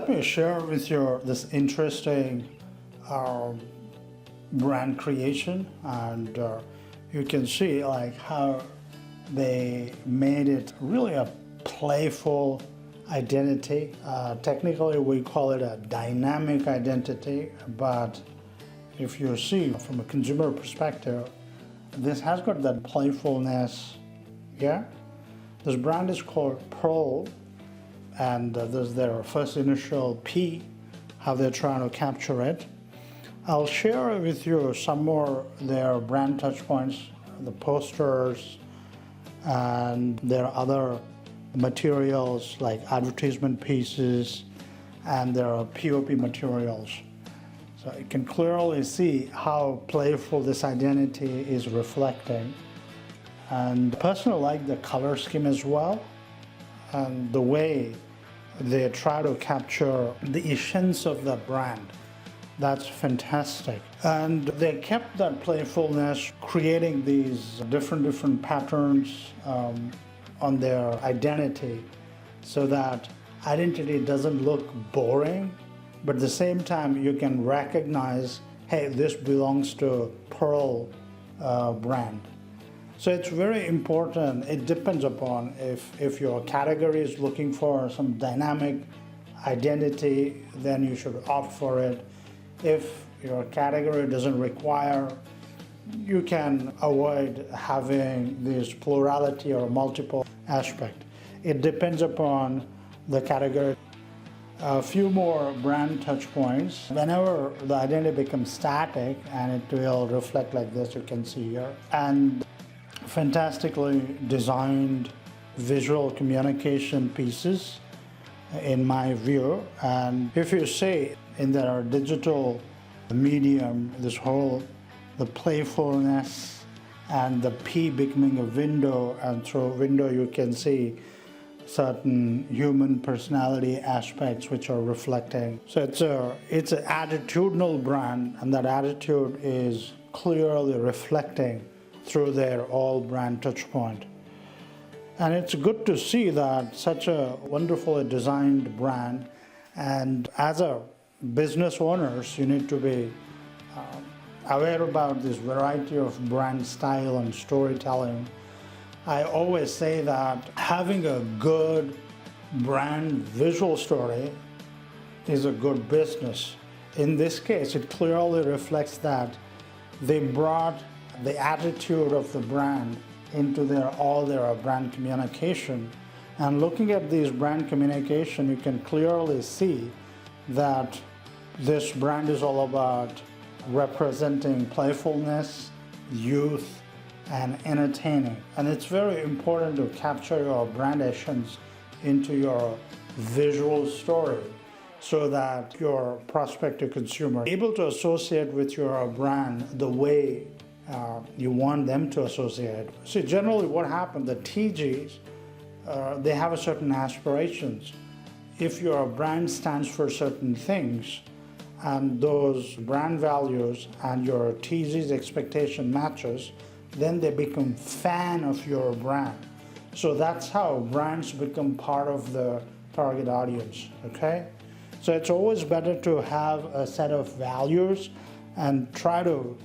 let me share with you this interesting brand creation, and you can see like how they made it really a playful identity. Technically we call it a dynamic identity, but if you see from a consumer perspective, this has got that playfulness. Yeah, this brand is called Pearl, and this is their first initial P, how they're trying to capture it. I'll share with you some more their brand touch points, the posters, and their other materials like advertisement pieces and their POP materials. So you can clearly see how playful this identity is reflecting. And personally, I like the color scheme as well, and the way they try to capture the essence of the brand. That's fantastic. And they kept that playfulness, creating these different patterns on their identity, so that identity doesn't look boring, but at the same time you can recognize, hey, this belongs to Pearl brand. So it's very important. It depends upon if your category is looking for some dynamic identity, then you should opt for it. If your category doesn't require, you can avoid having this plurality or multiple aspect. It depends upon the category. A few more brand touch points. Whenever the identity becomes static, and it will reflect like this, you can see here. And fantastically designed visual communication pieces in my view. And if you see in their digital medium, the playfulness and the P becoming a window, and through window you can see certain human personality aspects which are reflecting. So it's an attitudinal brand, and that attitude is clearly reflecting through their all brand touch point. And it's good to see that such a wonderfully designed brand, and as a business owners, you need to be aware about this variety of brand style and storytelling. I always say that having a good brand visual story is a good business. In this case, it clearly reflects that they brought the attitude of the brand into all their brand communication. And looking at these brand communication, you can clearly see that this brand is all about representing playfulness, youth, and entertaining. And it's very important to capture your brand essence into your visual story, so that your prospective consumer is able to associate with your brand the way you want them to associate. See, generally what happens, the TGs, they have a certain aspirations. If your brand stands for certain things, and those brand values and your TG's expectation matches, then they become fan of your brand. So that's how brands become part of the target audience, okay? So it's always better to have a set of values and try to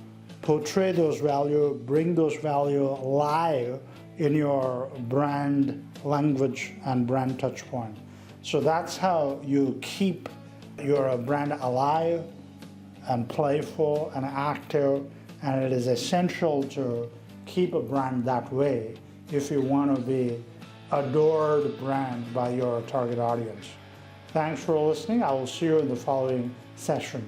portray those values, bring those values alive in your brand language and brand touch point. So that's how you keep your brand alive and playful and active, and it is essential to keep a brand that way if you want to be adored brand by your target audience. Thanks for listening. I will see you in the following session.